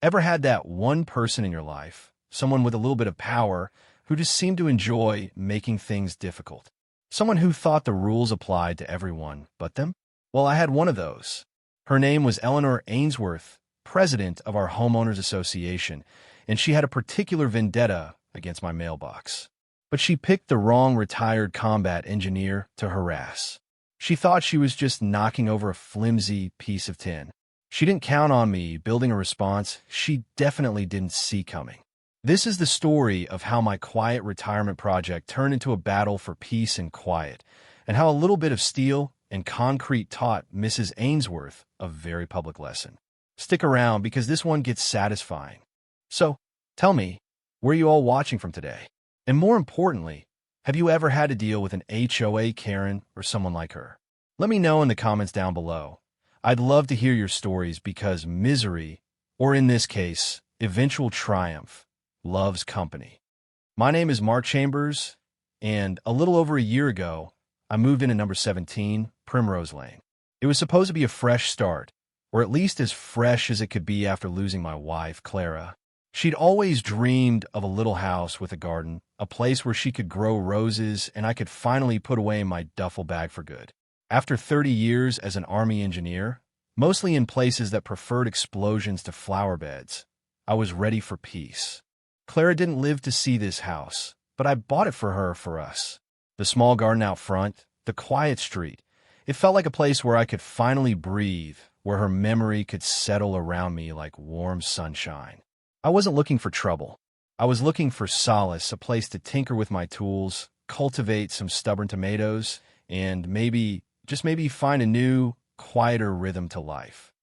Ever had that one person in your life, someone with a little bit of power, who just seemed to enjoy making things difficult? Someone who thought the rules applied to everyone but them? Well, I had one of those. Her name was Eleanor Ainsworth, president of our homeowners association, and she had a particular vendetta against my mailbox. But she picked the wrong retired combat engineer to harass. She thought she was just knocking over a flimsy piece of tin. She didn't count on me building a response she definitely didn't see coming. This is the story of how my quiet retirement project turned into a battle for peace and quiet, and how a little bit of steel and concrete taught Mrs. Ainsworth a very public lesson. Stick around because this one gets satisfying. So, tell me, where are you all watching from today? And more importantly, have you ever had to deal with an HOA Karen or someone like her? Let me know in the comments down below. I'd love to hear your stories because misery, or in this case, eventual triumph, loves company. My name is Mark Chambers, and a little over a year ago, I moved into number 17, Primrose Lane. It was supposed to be a fresh start, or at least as fresh as it could be after losing my wife, Clara. She'd always dreamed of a little house with a garden, a place where she could grow roses and I could finally put away my duffel bag for good. After 30 years as an Army engineer, mostly in places that preferred explosions to flower beds, I was ready for peace. Clara didn't live to see this house, but I bought it for us. The small garden out front, the quiet street. It felt like a place where I could finally breathe, where her memory could settle around me like warm sunshine. I wasn't looking for trouble. I was looking for solace, a place to tinker with my tools, cultivate some stubborn tomatoes, and maybe find a new, quieter rhythm to life.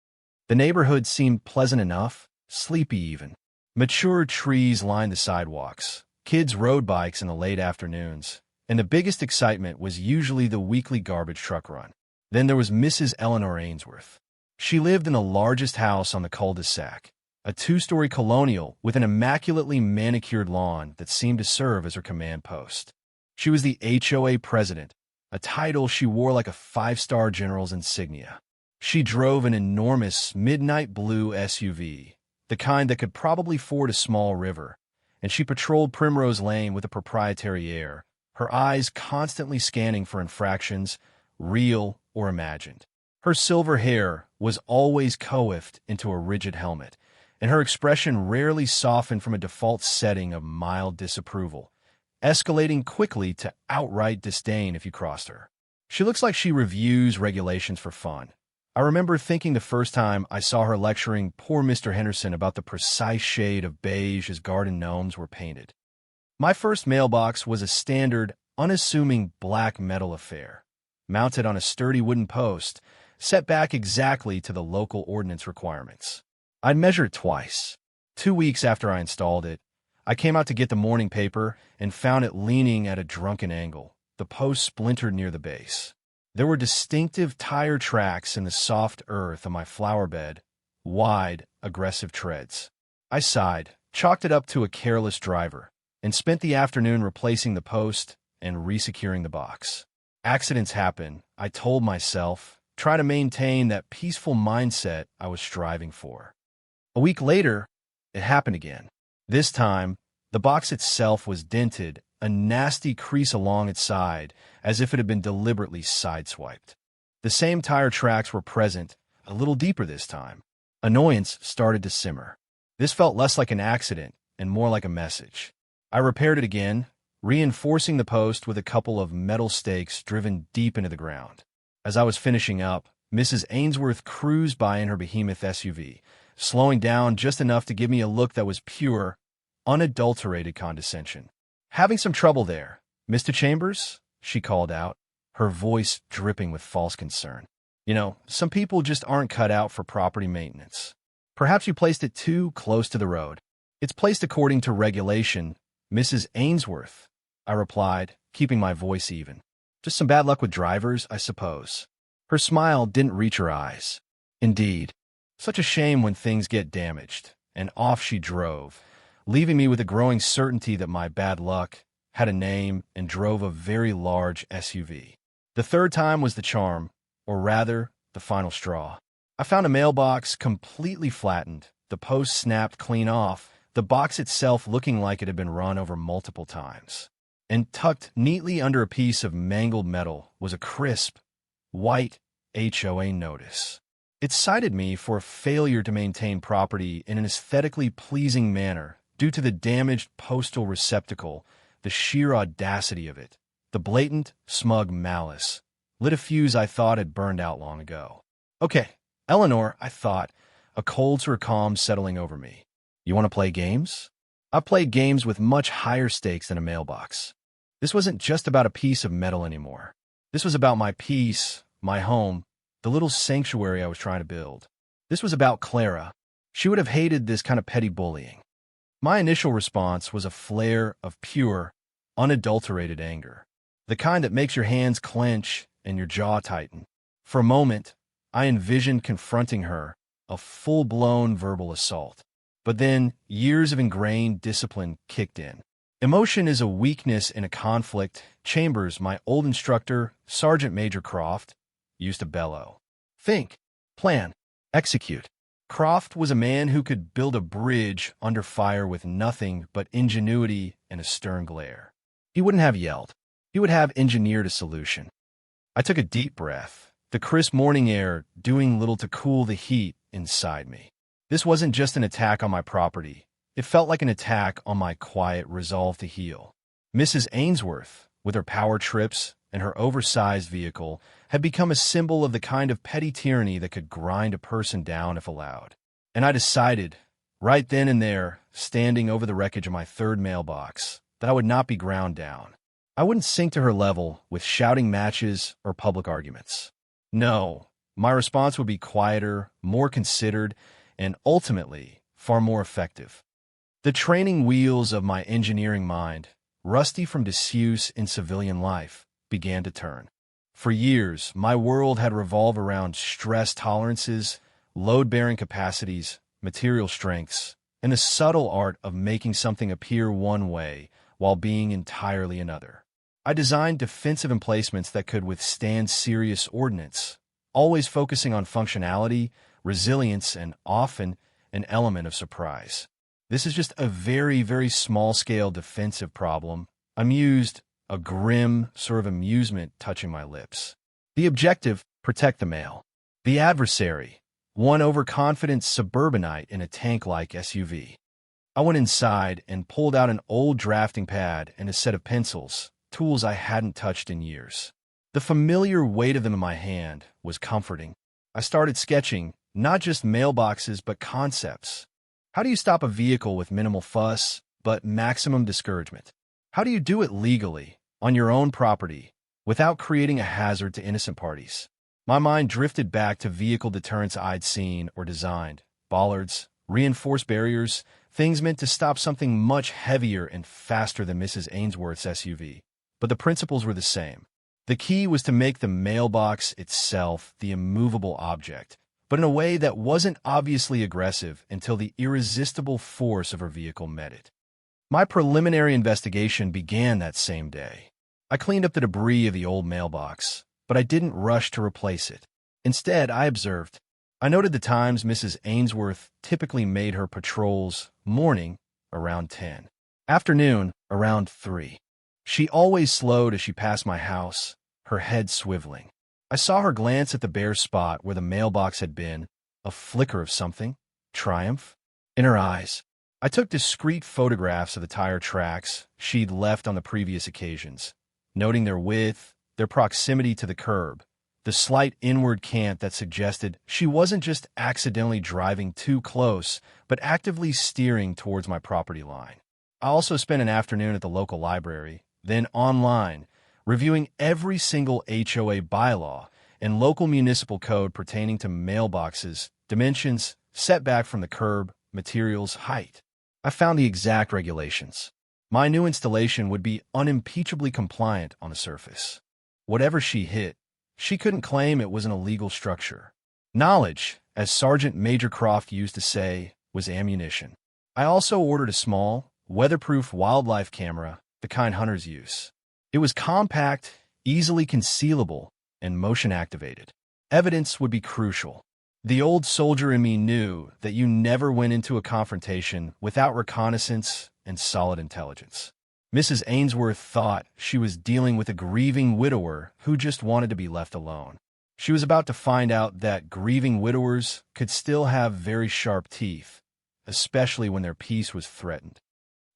The neighborhood seemed pleasant enough, sleepy even. Mature trees lined the sidewalks, kids rode bikes in the late afternoons, and the biggest excitement was usually the weekly garbage truck run. Then there was Mrs. Eleanor Ainsworth. She lived in the largest house on the cul-de-sac, a two-story colonial with an immaculately manicured lawn that seemed to serve as her command post. She was the HOA president, a title she wore like a five-star general's insignia. She drove an enormous midnight blue SUV, the kind that could probably ford a small river, and she patrolled Primrose Lane with a proprietary air, her eyes constantly scanning for infractions, real or imagined. Her silver hair was always coiffed into a rigid helmet, and her expression rarely softened from a default setting of mild disapproval, escalating quickly to outright disdain if you crossed her. She looks like she reviews regulations for fun. I remember thinking the first time I saw her lecturing poor Mr. Henderson about the precise shade of beige his garden gnomes were painted. My first mailbox was a standard, unassuming black metal affair, mounted on a sturdy wooden post, set back exactly to the local ordinance requirements. I'd measure it twice. 2 weeks after I installed it, I came out to get the morning paper and found it leaning at a drunken angle, the post splintered near the base. There were distinctive tire tracks in the soft earth on my flower bed, wide, aggressive treads. I sighed, chalked it up to a careless driver, and spent the afternoon replacing the post and resecuring the box. Accidents happen, I told myself, try to maintain that peaceful mindset I was striving for. A week later, it happened again. This time, the box itself was dented, a nasty crease along its side, as if it had been deliberately sideswiped. The same tire tracks were present, a little deeper this time. Annoyance started to simmer. This felt less like an accident and more like a message. I repaired it again, reinforcing the post with a couple of metal stakes driven deep into the ground. As I was finishing up, Mrs. Ainsworth cruised by in her behemoth SUV, slowing down just enough to give me a look that was pure, unadulterated condescension. "Having some trouble there, Mr. Chambers?" she called out, her voice dripping with false concern. "You know, some people just aren't cut out for property maintenance. Perhaps you placed it too close to the road." "It's placed according to regulation, Mrs. Ainsworth," I replied, keeping my voice even. "Just some bad luck with drivers, I suppose." Her smile didn't reach her eyes. Indeed, such a shame when things get damaged, and off she drove, leaving me with a growing certainty that my bad luck had a name and drove a very large SUV. The third time was the charm, or rather, the final straw. I found a mailbox completely flattened, the post snapped clean off, the box itself looking like it had been run over multiple times. And tucked neatly under a piece of mangled metal was a crisp, white HOA notice. It cited me for a failure to maintain property in an aesthetically pleasing manner due to the damaged postal receptacle, the sheer audacity of it, the blatant, smug malice, lit a fuse I thought had burned out long ago. Okay, Eleanor, I thought, a cold sort of calm settling over me. You want to play games? I've played games with much higher stakes than a mailbox. This wasn't just about a piece of metal anymore. This was about my peace, my home, the little sanctuary I was trying to build. This was about Clara. She would have hated this kind of petty bullying. My initial response was a flare of pure, unadulterated anger, the kind that makes your hands clench and your jaw tighten. For a moment, I envisioned confronting her, a full-blown verbal assault. But then, years of ingrained discipline kicked in. Emotion is a weakness in a conflict. Chambers, my old instructor, Sergeant Major Croft, used to bellow. Think, plan, execute. Croft was a man who could build a bridge under fire with nothing but ingenuity and a stern glare. He wouldn't have yelled. He would have engineered a solution. I took a deep breath, the crisp morning air doing little to cool the heat inside me. This wasn't just an attack on my property. It felt like an attack on my quiet resolve to heal. Mrs. Ainsworth, with her power trips and her oversized vehicle, had become a symbol of the kind of petty tyranny that could grind a person down if allowed. And I decided, right then and there, standing over the wreckage of my third mailbox, that I would not be ground down. I wouldn't sink to her level with shouting matches or public arguments. No, my response would be quieter, more considered, and ultimately far more effective. The training wheels of my engineering mind, rusty from disuse in civilian life, began to turn. For years, my world had revolved around stress tolerances, load-bearing capacities, material strengths, and the subtle art of making something appear one way while being entirely another. I designed defensive emplacements that could withstand serious ordnance, always focusing on functionality, resilience, and often an element of surprise. This is just a very, very small-scale defensive problem. I mused, a grim sort of amusement touching my lips. The objective, protect the mail. The adversary, one overconfident suburbanite in a tank-like SUV. I went inside and pulled out an old drafting pad and a set of pencils, tools I hadn't touched in years. The familiar weight of them in my hand was comforting. I started sketching, not just mailboxes, but concepts. How do you stop a vehicle with minimal fuss, but maximum discouragement? How do you do it legally, on your own property, without creating a hazard to innocent parties? My mind drifted back to vehicle deterrents I'd seen or designed. Bollards, reinforced barriers, things meant to stop something much heavier and faster than Mrs. Ainsworth's SUV. But the principles were the same. The key was to make the mailbox itself the immovable object, but in a way that wasn't obviously aggressive until the irresistible force of her vehicle met it. My preliminary investigation began that same day. I cleaned up the debris of the old mailbox, but I didn't rush to replace it. Instead, I observed. I noted the times Mrs. Ainsworth typically made her patrols: morning, around 10, afternoon, around 3. She always slowed as she passed my house, her head swiveling. I saw her glance at the bare spot where the mailbox had been, a flicker of something, triumph, in her eyes. I took discreet photographs of the tire tracks she'd left on the previous occasions, noting their width, their proximity to the curb, the slight inward cant that suggested she wasn't just accidentally driving too close, but actively steering towards my property line. I also spent an afternoon at the local library, then online, reviewing every single HOA bylaw and local municipal code pertaining to mailboxes, dimensions, setback from the curb, materials, height. I found the exact regulations. My new installation would be unimpeachably compliant on the surface. Whatever she hit, she couldn't claim it was an illegal structure. Knowledge, as Sergeant Major Croft used to say, was ammunition. I also ordered a small, weatherproof wildlife camera, the kind hunters use. It was compact, easily concealable, and motion-activated. Evidence would be crucial. The old soldier in me knew that you never went into a confrontation without reconnaissance and solid intelligence. Mrs. Ainsworth thought she was dealing with a grieving widower who just wanted to be left alone. She was about to find out that grieving widowers could still have very sharp teeth, especially when their peace was threatened.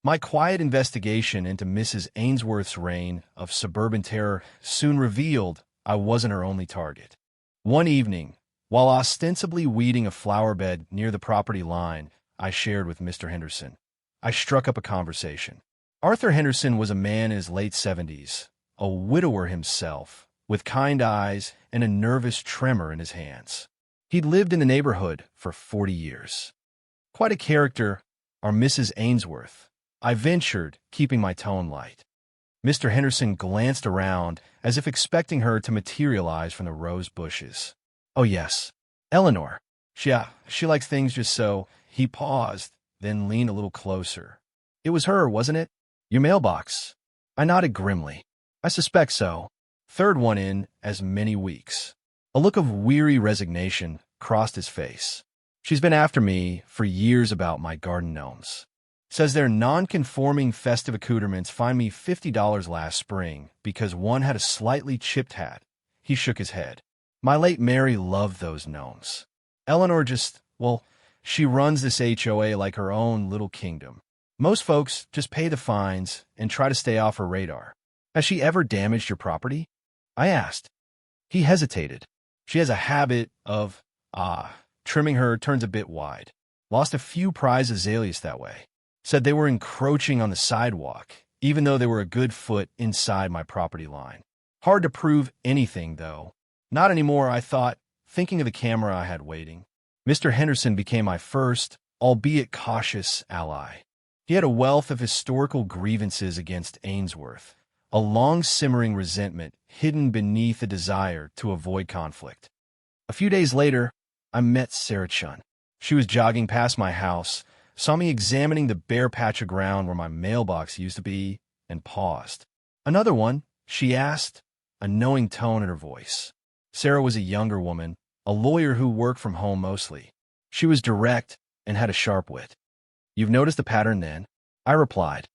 My quiet investigation into Mrs. Ainsworth's reign of suburban terror soon revealed I wasn't her only target. One evening, while ostensibly weeding a flower bed near the property line I shared with Mr. Henderson, I struck up a conversation. Arthur Henderson was a man in his late 70s, a widower himself, with kind eyes and a nervous tremor in his hands. He'd lived in the neighborhood for 40 years. Quite a character, our Mrs. Ainsworth, I ventured, keeping my tone light. Mr. Henderson glanced around as if expecting her to materialize from the rose bushes. Oh yes, Eleanor. She likes things just so. He paused, then leaned a little closer. It was her, wasn't it? Your mailbox. I nodded grimly. I suspect so. Third one in as many weeks. A look of weary resignation crossed his face. She's been after me for years about my garden gnomes. Says their non-conforming festive accoutrements fined me $50 last spring because one had a slightly chipped hat. He shook his head. My late Mary loved those gnomes. Eleanor she runs this HOA like her own little kingdom. Most folks just pay the fines and try to stay off her radar. Has she ever damaged your property? I asked. He hesitated. She has a habit of, trimming her turns a bit wide. Lost a few prize azaleas that way. Said they were encroaching on the sidewalk, even though they were a good foot inside my property line. Hard to prove anything, though. Not anymore, I thought, thinking of the camera I had waiting. Mr. Henderson became my first, albeit cautious, ally. He had a wealth of historical grievances against Ainsworth, a long-simmering resentment hidden beneath a desire to avoid conflict. A few days later, I met Sarah Chun. She was jogging past my house, saw me examining the bare patch of ground where my mailbox used to be, and paused. Another one, she asked, a knowing tone in her voice. Sarah was a younger woman, a lawyer who worked from home mostly. She was direct and had a sharp wit. You've noticed the pattern then? I replied.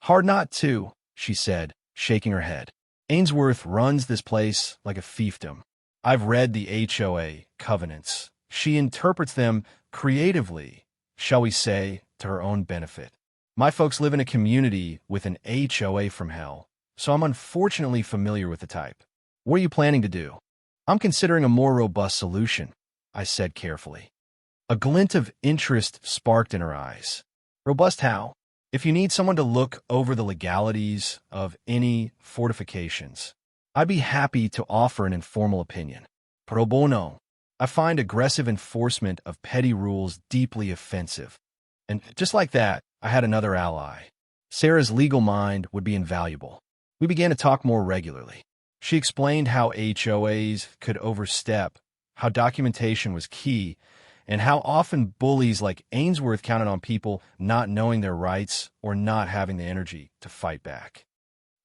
Hard not to, she said, shaking her head. Ainsworth runs this place like a fiefdom. I've read the HOA covenants. She interprets them creatively, shall we say, to her own benefit. My folks live in a community with an HOA from hell, so I'm unfortunately familiar with the type. What are you planning to do? I'm considering a more robust solution, I said carefully. A glint of interest sparked in her eyes. Robust how? If you need someone to look over the legalities of any fortifications, I'd be happy to offer an informal opinion. Pro bono. I find aggressive enforcement of petty rules deeply offensive. And just like that, I had another ally. Sarah's legal mind would be invaluable. We began to talk more regularly. She explained how HOAs could overstep, how documentation was key, and how often bullies like Ainsworth counted on people not knowing their rights or not having the energy to fight back.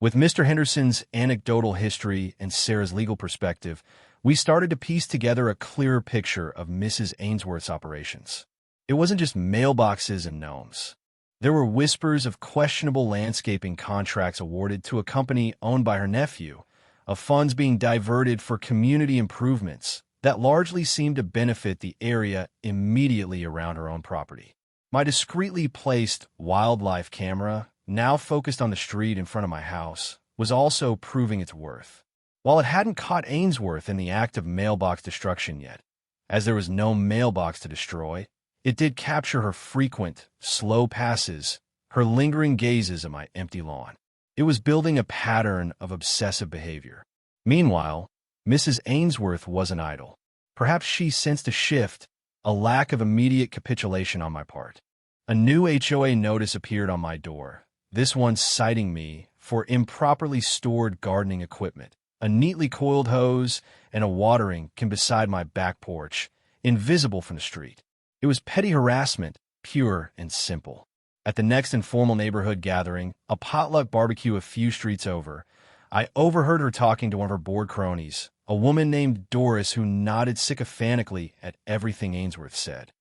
With Mr. Henderson's anecdotal history and Sarah's legal perspective, we started to piece together a clearer picture of Mrs. Ainsworth's operations. It wasn't just mailboxes and gnomes. There were whispers of questionable landscaping contracts awarded to a company owned by her nephew, of funds being diverted for community improvements that largely seemed to benefit the area immediately around her own property. My discreetly placed wildlife camera, now focused on the street in front of my house, was also proving its worth. While it hadn't caught Ainsworth in the act of mailbox destruction yet, as there was no mailbox to destroy, it did capture her frequent, slow passes, her lingering gazes at my empty lawn. It was building a pattern of obsessive behavior. Meanwhile, Mrs. Ainsworth wasn't idle. Perhaps she sensed a shift, a lack of immediate capitulation on my part. A new HOA notice appeared on my door, this one citing me for improperly stored gardening equipment, a neatly coiled hose, and a watering can beside my back porch, invisible from the street. It was petty harassment, pure and simple. At the next informal neighborhood gathering, a potluck barbecue a few streets over, I overheard her talking to one of her bored cronies, a woman named Doris who nodded sycophantically at everything Ainsworth said.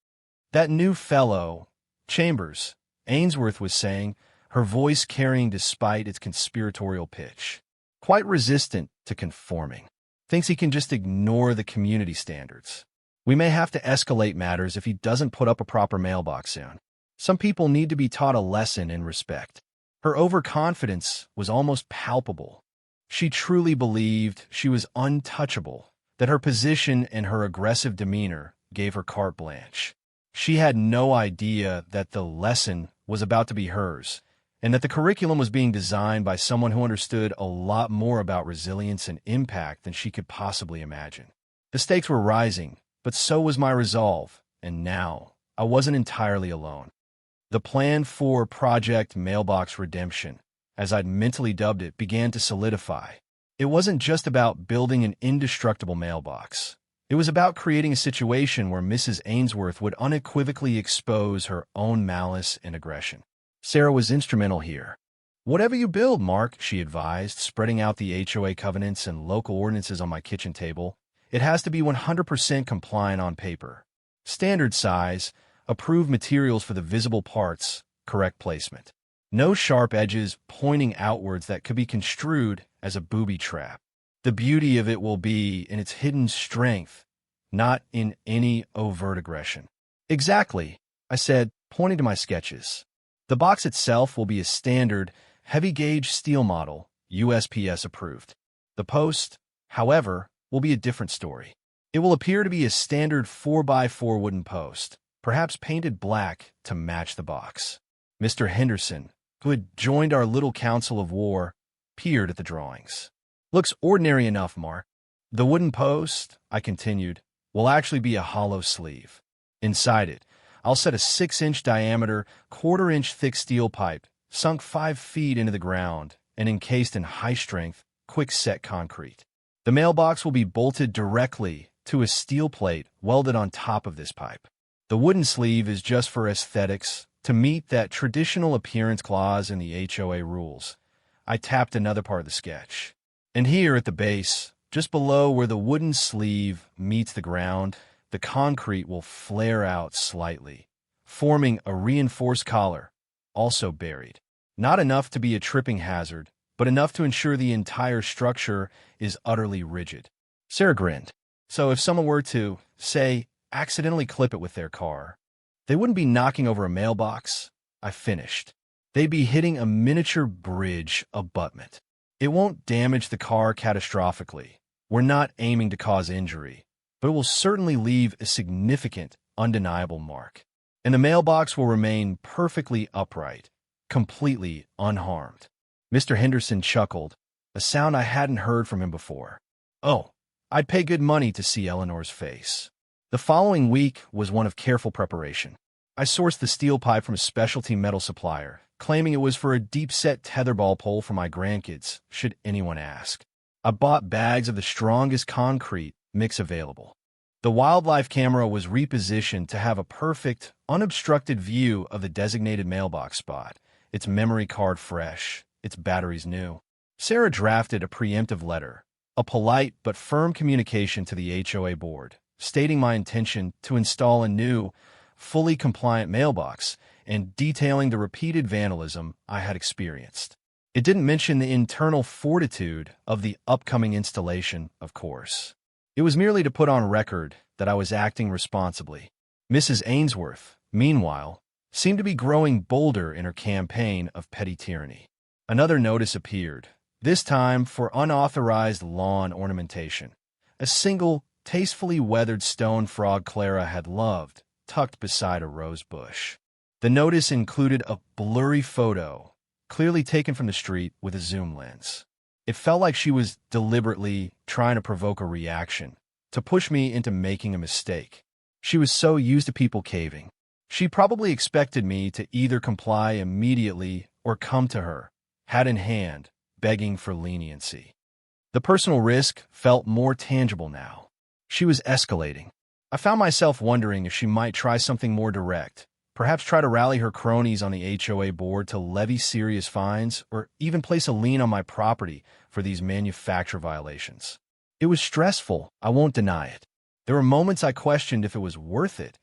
That new fellow, Chambers, Ainsworth was saying, her voice carrying despite its conspiratorial pitch. Quite resistant to conforming. Thinks he can just ignore the community standards. We may have to escalate matters if he doesn't put up a proper mailbox soon. Some people need to be taught a lesson in respect. Her overconfidence was almost palpable. She truly believed she was untouchable, that her position and her aggressive demeanor gave her carte blanche. She had no idea that the lesson was about to be hers, and that the curriculum was being designed by someone who understood a lot more about resilience and impact than she could possibly imagine. The stakes were rising, but so was my resolve, and now I wasn't entirely alone. The plan for Project Mailbox Redemption, as I'd mentally dubbed it, began to solidify. It wasn't just about building an indestructible mailbox. It was about creating a situation where Mrs. Ainsworth would unequivocally expose her own malice and aggression. Sarah was instrumental here. "Whatever you build, Mark," she advised, spreading out the HOA covenants and local ordinances on my kitchen table, "it has to be 100% compliant on paper. Standard size, approved materials for the visible parts, correct placement. No sharp edges pointing outwards that could be construed as a booby trap. The beauty of it will be in its hidden strength, not in any overt aggression." "Exactly," I said, pointing to my sketches. "The box itself will be a standard, heavy-gauge steel model, USPS approved. The post, however, will be a different story. It will appear to be a standard 4x4 wooden post, perhaps painted black to match the box." Mr. Henderson, who had joined our little council of war, peered at the drawings. "Looks ordinary enough, Mark. The wooden post," I continued, "will actually be a hollow sleeve. Inside it, I'll set a 6-inch diameter, quarter-inch thick steel pipe, sunk 5 feet into the ground and encased in high-strength, quick-set concrete. The mailbox will be bolted directly to a steel plate welded on top of this pipe. The wooden sleeve is just for aesthetics, to meet that traditional appearance clause in the HOA rules." I tapped another part of the sketch. "And here at the base, just below where the wooden sleeve meets the ground, the concrete will flare out slightly, forming a reinforced collar, also buried. Not enough to be a tripping hazard, but enough to ensure the entire structure is utterly rigid." Sarah grinned. "So if someone were to, say, accidentally clip it with their car, they wouldn't be knocking over a mailbox?" I finished. "They'd be hitting a miniature bridge abutment. It won't damage the car catastrophically. We're not aiming to cause injury, but it will certainly leave a significant, undeniable mark. And the mailbox will remain perfectly upright, completely unharmed." Mr. Henderson chuckled, a sound I hadn't heard from him before. "Oh, I'd pay good money to see Eleanor's face." The following week was one of careful preparation. I sourced the steel pipe from a specialty metal supplier, claiming it was for a deep-set tetherball pole for my grandkids, should anyone ask. I bought bags of the strongest concrete mix available. The wildlife camera was repositioned to have a perfect, unobstructed view of the designated mailbox spot, its memory card fresh, its batteries new. Sarah drafted a preemptive letter, a polite but firm communication to the HOA board, stating my intention to install a new, fully compliant mailbox and detailing the repeated vandalism I had experienced. It didn't mention the internal fortitude of the upcoming installation, of course. It was merely to put on record that I was acting responsibly. Mrs. Ainsworth, meanwhile, seemed to be growing bolder in her campaign of petty tyranny. Another notice appeared, this time for unauthorized lawn ornamentation. A single, tastefully weathered stone frog Clara had loved, tucked beside a rose bush. The notice included a blurry photo, clearly taken from the street with a zoom lens. It felt like she was deliberately trying to provoke a reaction, to push me into making a mistake. She was so used to people caving. She probably expected me to either comply immediately or come to her, hat in hand, begging for leniency. The personal risk felt more tangible now. She was escalating. I found myself wondering if she might try something more direct, perhaps try to rally her cronies on the HOA board to levy serious fines or even place a lien on my property for these manufacturer violations. It was stressful, I won't deny it. There were moments I questioned if it was worth it,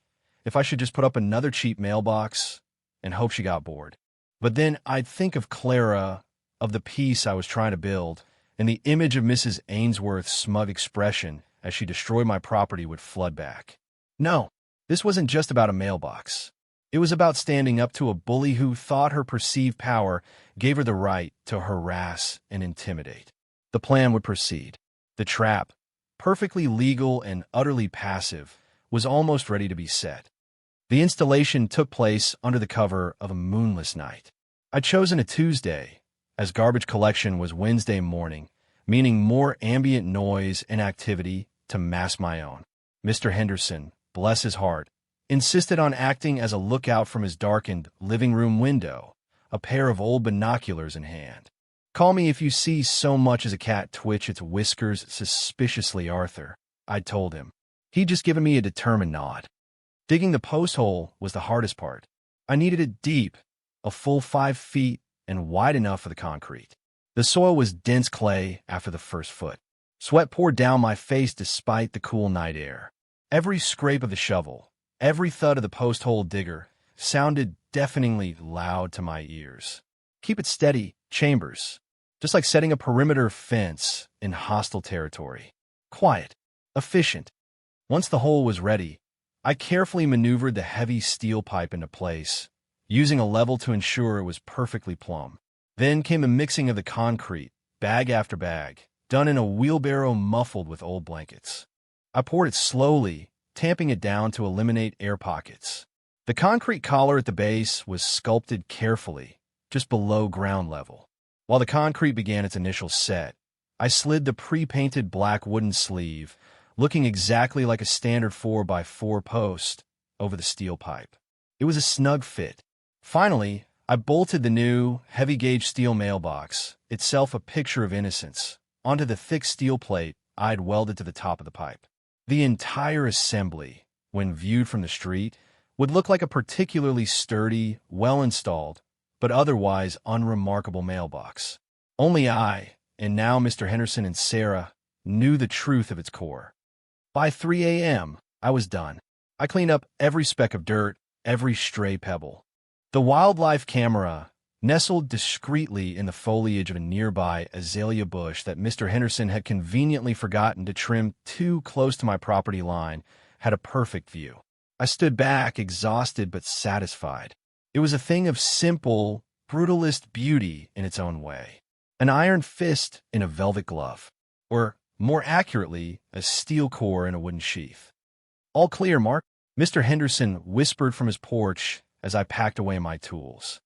if I should just put up another cheap mailbox and hope she got bored. But then I'd think of Clara, of the peace I was trying to build, and the image of Mrs. Ainsworth's smug expression as she destroyed my property would flood back. No, this wasn't just about a mailbox. It was about standing up to a bully who thought her perceived power gave her the right to harass and intimidate. The plan would proceed. The trap, perfectly legal and utterly passive, was almost ready to be set. The installation took place under the cover of a moonless night. I'd chosen a Tuesday, as garbage collection was Wednesday morning, meaning more ambient noise and activity to mask my own. Mr. Henderson, bless his heart, insisted on acting as a lookout from his darkened living room window, a pair of old binoculars in hand. "Call me if you see so much as a cat twitch its whiskers suspiciously, Arthur," I'd told him. He'd just given me a determined nod. Digging the post hole was the hardest part. I needed it deep, a full 5 feet, and wide enough for the concrete. The soil was dense clay after the first foot. Sweat poured down my face despite the cool night air. Every scrape of the shovel, every thud of the post hole digger sounded deafeningly loud to my ears. Keep it steady, Chambers. Just like setting a perimeter fence in hostile territory. Quiet, efficient. Once the hole was ready, I carefully maneuvered the heavy steel pipe into place, using a level to ensure it was perfectly plumb. Then came the mixing of the concrete, bag after bag, done in a wheelbarrow muffled with old blankets. I poured it slowly, tamping it down to eliminate air pockets. The concrete collar at the base was sculpted carefully, just below ground level. While the concrete began its initial set, I slid the pre-painted black wooden sleeve, looking exactly like a standard 4x4 post, over the steel pipe. It was a snug fit. Finally, I bolted the new, heavy-gauge steel mailbox, itself a picture of innocence, onto the thick steel plate I'd welded to the top of the pipe. The entire assembly, when viewed from the street, would look like a particularly sturdy, well-installed, but otherwise unremarkable mailbox. Only I, and now Mr. Henderson and Sarah, knew the truth of its core. By 3 a.m., I was done. I cleaned up every speck of dirt, every stray pebble. The wildlife camera, nestled discreetly in the foliage of a nearby azalea bush that Mr. Henderson had conveniently forgotten to trim too close to my property line, had a perfect view. I stood back, exhausted but satisfied. It was a thing of simple, brutalist beauty in its own way. An iron fist in a velvet glove, or, more accurately, a steel core in a wooden sheath. "All clear, Mark," Mr. Henderson whispered from his porch as I packed away my tools.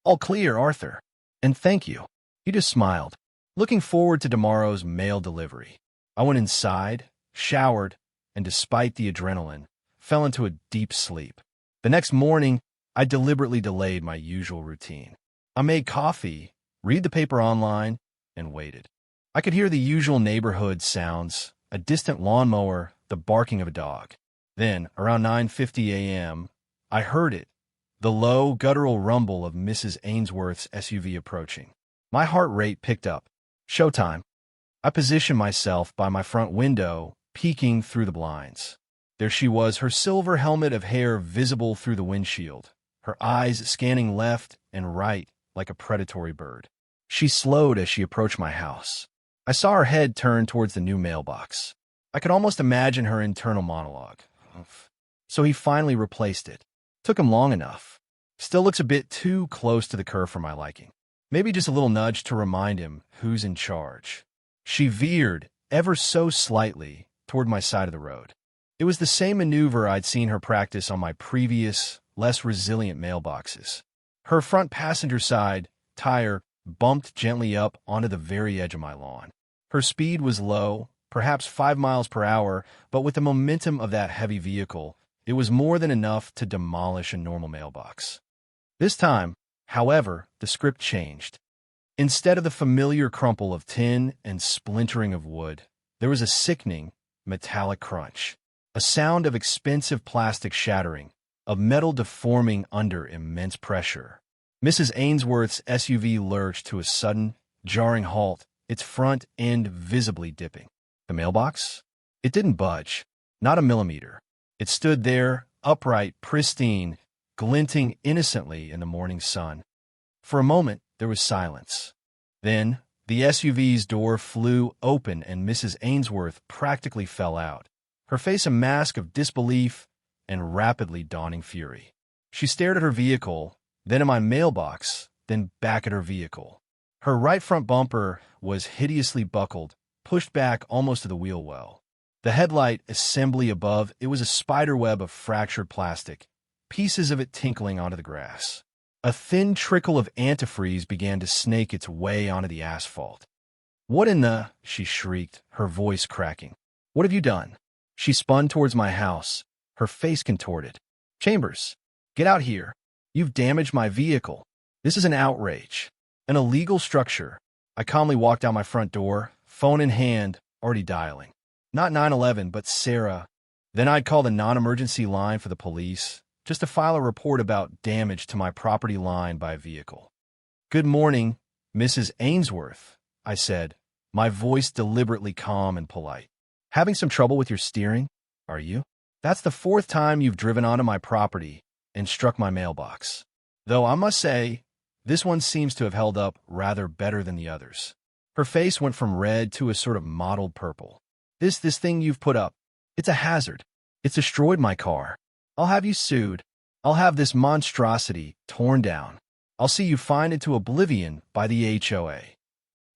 "All clear, Arthur. And thank you." He just smiled, looking forward to tomorrow's mail delivery. I went inside, showered, and despite the adrenaline, fell into a deep sleep. The next morning, I deliberately delayed my usual routine. I made coffee, read the paper online, and waited. I could hear the usual neighborhood sounds, a distant lawnmower, the barking of a dog. Then, around 9:50 a.m., I heard it, the low, guttural rumble of Mrs. Ainsworth's SUV approaching. My heart rate picked up. Showtime. I positioned myself by my front window, peeking through the blinds. There she was, her silver helmet of hair visible through the windshield, her eyes scanning left and right like a predatory bird. She slowed as she approached my house. I saw her head turn towards the new mailbox. I could almost imagine her internal monologue. So he finally replaced it. Took him long enough. Still looks a bit too close to the curve for my liking. Maybe just a little nudge to remind him who's in charge. She veered, ever so slightly, toward my side of the road. It was the same maneuver I'd seen her practice on my previous, less resilient mailboxes. Her front passenger side tire bumped gently up onto the very edge of my lawn. Her speed was low, perhaps 5 miles per hour, but with the momentum of that heavy vehicle, it was more than enough to demolish a normal mailbox. This time, however, the script changed. Instead of the familiar crumple of tin and splintering of wood, there was a sickening, metallic crunch, a sound of expensive plastic shattering, of metal deforming under immense pressure. Mrs. Ainsworth's SUV lurched to a sudden, jarring halt, its front end visibly dipping. The mailbox? It didn't budge. Not a millimeter. It stood there, upright, pristine, glinting innocently in the morning sun. For a moment, there was silence. Then, the SUV's door flew open and Mrs. Ainsworth practically fell out, her face a mask of disbelief and rapidly dawning fury. She stared at her vehicle, then at my mailbox, then back at her vehicle. Her right front bumper was hideously buckled, pushed back almost to the wheel well. The headlight assembly above, it was a spiderweb of fractured plastic, pieces of it tinkling onto the grass. A thin trickle of antifreeze began to snake its way onto the asphalt. "What in the—" she shrieked, her voice cracking. "What have you done?" She spun towards my house, her face contorted. "Chambers, get out here. You've damaged my vehicle. This is an outrage. An illegal structure." I calmly walked out my front door, phone in hand, already dialing. Not 911, but Sarah. Then I'd call the non-emergency line for the police, just to file a report about damage to my property line by a vehicle. "Good morning, Mrs. Ainsworth," I said, my voice deliberately calm and polite. "Having some trouble with your steering, are you? That's the 4th time you've driven onto my property and struck my mailbox. Though I must say, this one seems to have held up rather better than the others." Her face went from red to a sort of mottled purple. This thing you've put up, it's a hazard. It's destroyed my car. I'll have you sued. I'll have this monstrosity torn down. I'll see you fined into oblivion by the HOA."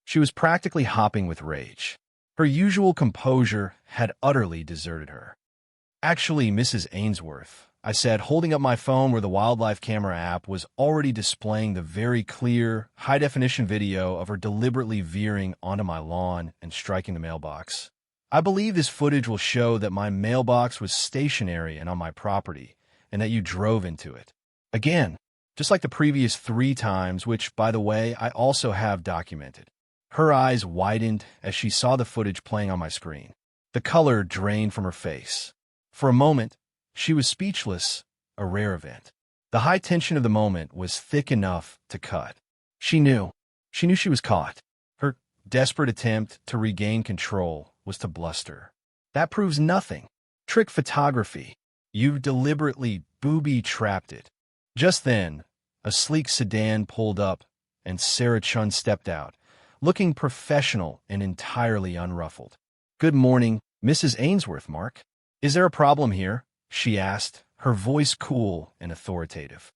She was practically hopping with rage. Her usual composure had utterly deserted her. "Actually, Mrs. Ainsworth," I said, holding up my phone where the wildlife camera app was already displaying the very clear, high-definition video of her deliberately veering onto my lawn and striking the mailbox. "I believe this footage will show that my mailbox was stationary and on my property, and that you drove into it. Again, just like the previous 3 times, which, by the way, I also have documented." Her eyes widened as she saw the footage playing on my screen. The color drained from her face. For a moment, she was speechless, a rare event. The high tension of the moment was thick enough to cut. She knew she was caught. Her desperate attempt to regain control was to bluster. "That proves nothing. Trick photography. You deliberately booby-trapped it." Just then, a sleek sedan pulled up, and Sarah Chun stepped out, looking professional and entirely unruffled. "Good morning, Mrs. Ainsworth, Mark. Is there a problem here?" she asked, her voice cool and authoritative.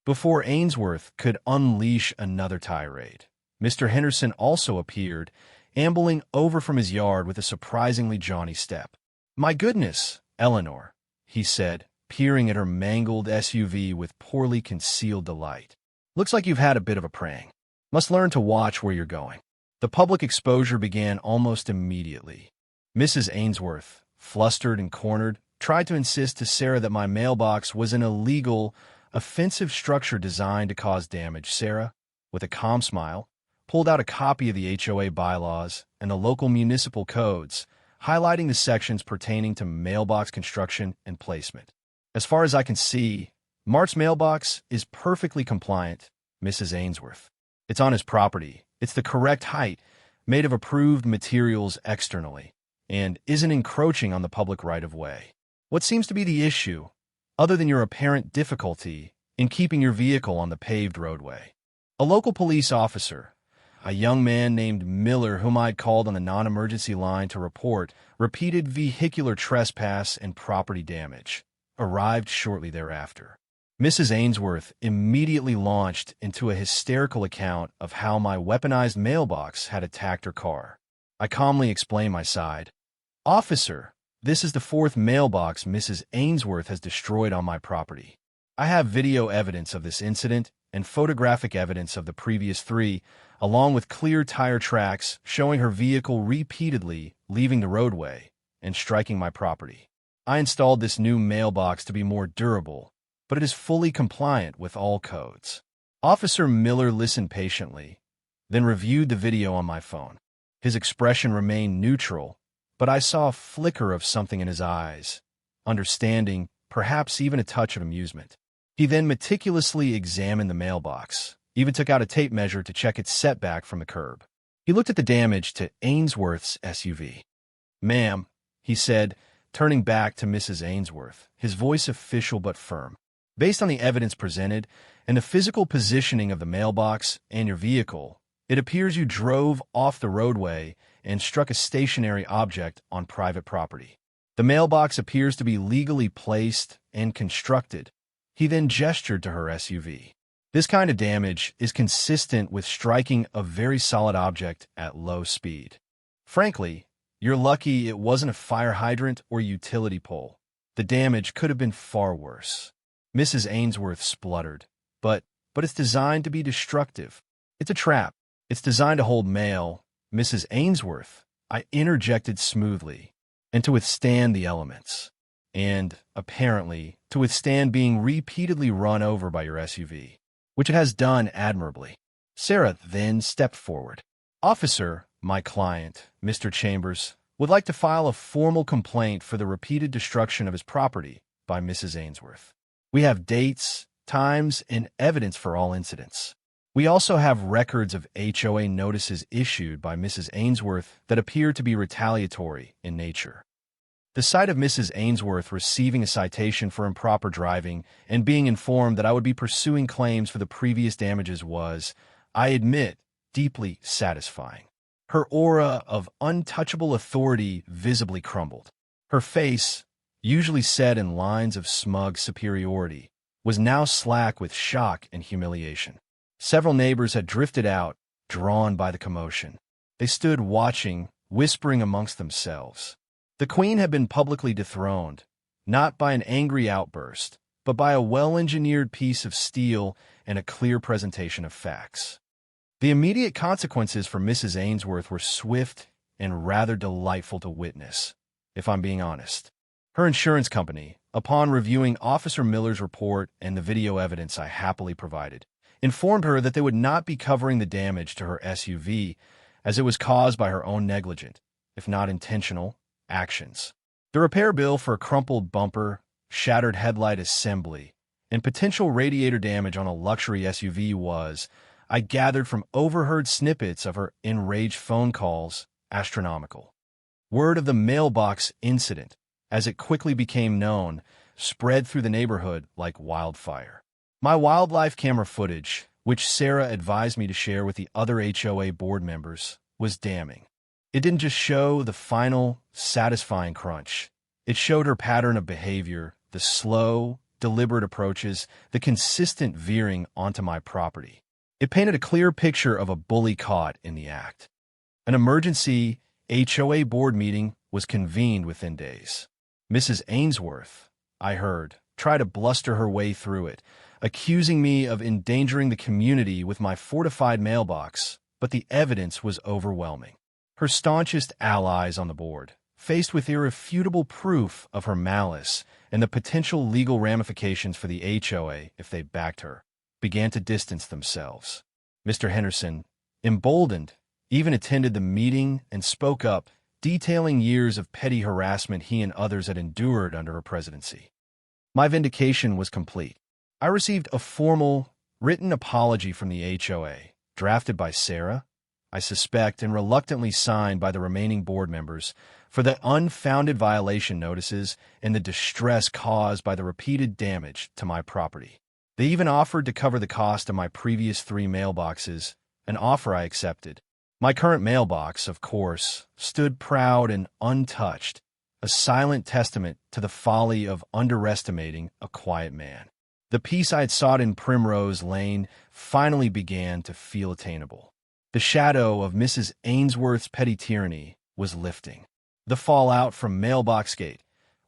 Before Ainsworth could unleash another tirade, Mr. Henderson also appeared, ambling over from his yard with a surprisingly jaunty step. "My goodness, Eleanor," he said, peering at her mangled SUV with poorly concealed delight. "Looks like you've had a bit of a prang. Must learn to watch where you're going." The public exposure began almost immediately. Mrs. Ainsworth, flustered and cornered, tried to insist to Sarah that my mailbox was an illegal, offensive structure designed to cause damage. Sarah, with a calm smile, pulled out a copy of the HOA bylaws and the local municipal codes, highlighting the sections pertaining to mailbox construction and placement. "As far as I can see, Mark's mailbox is perfectly compliant, Mrs. Ainsworth. It's on his property. It's the correct height, made of approved materials externally, and isn't encroaching on the public right-of-way. What seems to be the issue, other than your apparent difficulty in keeping your vehicle on the paved roadway?" A local police officer, a young man named Miller, whom I'd called on the non-emergency line to report repeated vehicular trespass and property damage, arrived shortly thereafter. Mrs. Ainsworth immediately launched into a hysterical account of how my weaponized mailbox had attacked her car. I calmly explained my side. "Officer, this is the 4th mailbox Mrs. Ainsworth has destroyed on my property. I have video evidence of this incident and photographic evidence of the previous 3, along with clear tire tracks showing her vehicle repeatedly leaving the roadway and striking my property. I installed this new mailbox to be more durable, but it is fully compliant with all codes." Officer Miller listened patiently, then reviewed the video on my phone. His expression remained neutral, but I saw a flicker of something in his eyes, understanding, perhaps even a touch of amusement. He then meticulously examined the mailbox, even took out a tape measure to check its setback from the curb. He looked at the damage to Ainsworth's SUV. "Ma'am," he said, turning back to Mrs. Ainsworth, his voice official but firm. "Based on the evidence presented and the physical positioning of the mailbox and your vehicle, it appears you drove off the roadway and struck a stationary object on private property. The mailbox appears to be legally placed and constructed." He then gestured to her SUV. "This kind of damage is consistent with striking a very solid object at low speed. Frankly, you're lucky it wasn't a fire hydrant or utility pole. The damage could have been far worse." Mrs. Ainsworth spluttered. But it's designed to be destructive. It's a trap. It's designed to hold mail." "Mrs. Ainsworth," I interjected smoothly, "and to withstand the elements. And, apparently, to withstand being repeatedly run over by your SUV, which it has done admirably." Sarah then stepped forward. "Officer, my client, Mr. Chambers, would like to file a formal complaint for the repeated destruction of his property by Mrs. Ainsworth. We have dates, times, and evidence for all incidents. We also have records of HOA notices issued by Mrs. Ainsworth that appear to be retaliatory in nature." The sight of Mrs. Ainsworth receiving a citation for improper driving and being informed that I would be pursuing claims for the previous damages was, I admit, deeply satisfying. Her aura of untouchable authority visibly crumbled. Her face, usually set in lines of smug superiority, was now slack with shock and humiliation. Several neighbors had drifted out, drawn by the commotion. They stood watching, whispering amongst themselves. The Queen had been publicly dethroned, not by an angry outburst, but by a well-engineered piece of steel and a clear presentation of facts. The immediate consequences for Mrs. Ainsworth were swift and rather delightful to witness, if I'm being honest. Her insurance company, upon reviewing Officer Miller's report and the video evidence I happily provided, informed her that they would not be covering the damage to her SUV as it was caused by her own negligent, if not intentional, actions. The repair bill for a crumpled bumper, shattered headlight assembly, and potential radiator damage on a luxury SUV was, I gathered from overheard snippets of her enraged phone calls, astronomical. Word of the mailbox incident, as it quickly became known, spread through the neighborhood like wildfire. My wildlife camera footage, which Sarah advised me to share with the other HOA board members, was damning. It didn't just show the final, satisfying crunch. It showed her pattern of behavior, the slow, deliberate approaches, the consistent veering onto my property. It painted a clear picture of a bully caught in the act. An emergency HOA board meeting was convened within days. Mrs. Ainsworth, I heard, tried to bluster her way through it, accusing me of endangering the community with my fortified mailbox, but the evidence was overwhelming. Her staunchest allies on the board, faced with irrefutable proof of her malice and the potential legal ramifications for the HOA if they backed her, began to distance themselves. Mr. Henderson, emboldened, even attended the meeting and spoke up, detailing years of petty harassment he and others had endured under her presidency. My vindication was complete. I received a formal, written apology from the HOA, drafted by Sarah, I suspect, and reluctantly signed by the remaining board members, for the unfounded violation notices and the distress caused by the repeated damage to my property. They even offered to cover the cost of my previous 3 mailboxes, an offer I accepted. My current mailbox, of course, stood proud and untouched, a silent testament to the folly of underestimating a quiet man. The peace I had sought in Primrose Lane finally began to feel attainable. The shadow of Mrs. Ainsworth's petty tyranny was lifting. The fallout from Mailboxgate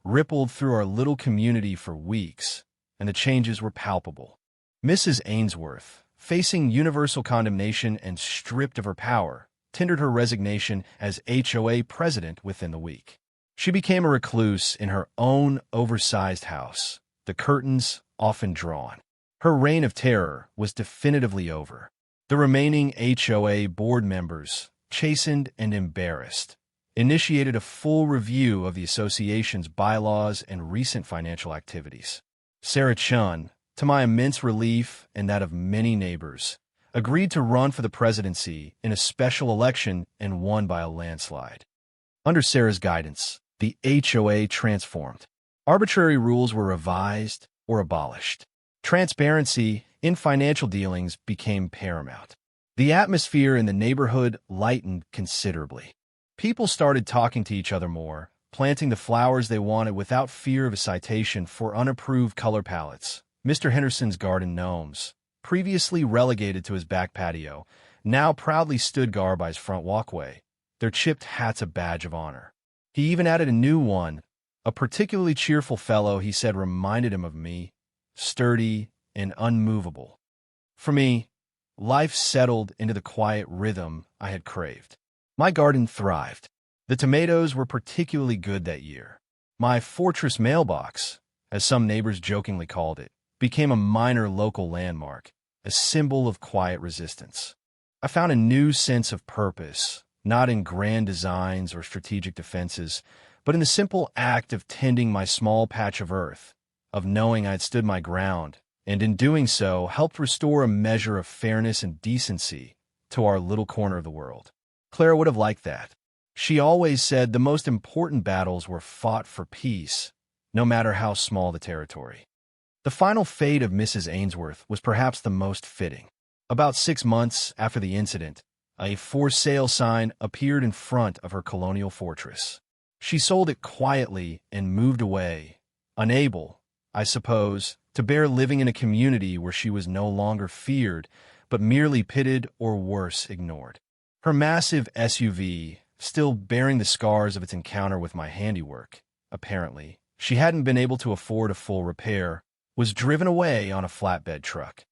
rippled through our little community for weeks, and the changes were palpable. Mrs. Ainsworth, facing universal condemnation and stripped of her power, tendered her resignation as HOA president within the week. She became a recluse in her own oversized house, the curtains often drawn. Her reign of terror was definitively over. The remaining HOA board members, chastened and embarrassed, initiated a full review of the association's bylaws and recent financial activities. Sarah Chun, to my immense relief and that of many neighbors, agreed to run for the presidency in a special election and won by a landslide. Under Sarah's guidance, the HOA transformed. Arbitrary rules were revised or abolished. Transparency in financial dealings became paramount. The atmosphere in the neighborhood lightened considerably. People started talking to each other more, planting the flowers they wanted without fear of a citation for unapproved color palettes. Mr. Henderson's garden gnomes, previously relegated to his back patio, now proudly stood guard by his front walkway, their chipped hats a badge of honor. He even added a new one, a particularly cheerful fellow he said reminded him of me, sturdy and unmovable. For me, life settled into the quiet rhythm I had craved. My garden thrived. The tomatoes were particularly good that year. My fortress mailbox, as some neighbors jokingly called it, became a minor local landmark, a symbol of quiet resistance. I found a new sense of purpose, not in grand designs or strategic defenses, but in the simple act of tending my small patch of earth, of knowing I had stood my ground, and in doing so helped restore a measure of fairness and decency to our little corner of the world. Clara would have liked that. She always said the most important battles were fought for peace, no matter how small the territory. The final fate of Mrs. Ainsworth was perhaps the most fitting. About 6 months after the incident, a for sale sign appeared in front of her colonial fortress. She sold it quietly and moved away, unable, I suppose, to bear living in a community where she was no longer feared, but merely pitted or worse, ignored. Her massive SUV, still bearing the scars of its encounter with my handiwork, apparently, she hadn't been able to afford a full repair, was driven away on a flatbed truck.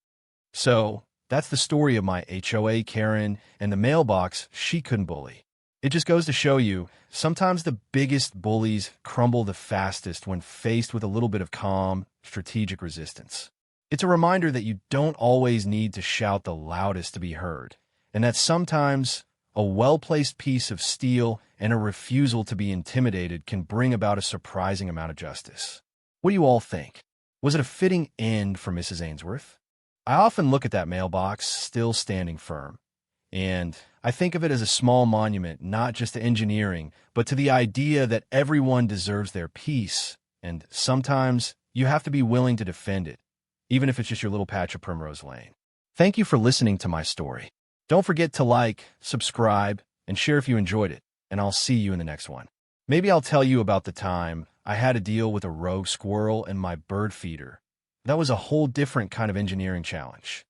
So, that's the story of my HOA Karen and the mailbox she couldn't bully. It just goes to show you, sometimes the biggest bullies crumble the fastest when faced with a little bit of calm, strategic resistance. It's a reminder that you don't always need to shout the loudest to be heard, and that sometimes a well-placed piece of steel and a refusal to be intimidated can bring about a surprising amount of justice. What do you all think? Was it a fitting end for Mrs. Ainsworth? I often look at that mailbox still standing firm, and I think of it as a small monument not just to engineering, but to the idea that everyone deserves their peace, and sometimes you have to be willing to defend it, even if it's just your little patch of Primrose Lane. Thank you for listening to my story. Don't forget to like, subscribe, and share if you enjoyed it, and I'll see you in the next one. Maybe I'll tell you about the time I had to deal with a rogue squirrel and my bird feeder. That was a whole different kind of engineering challenge.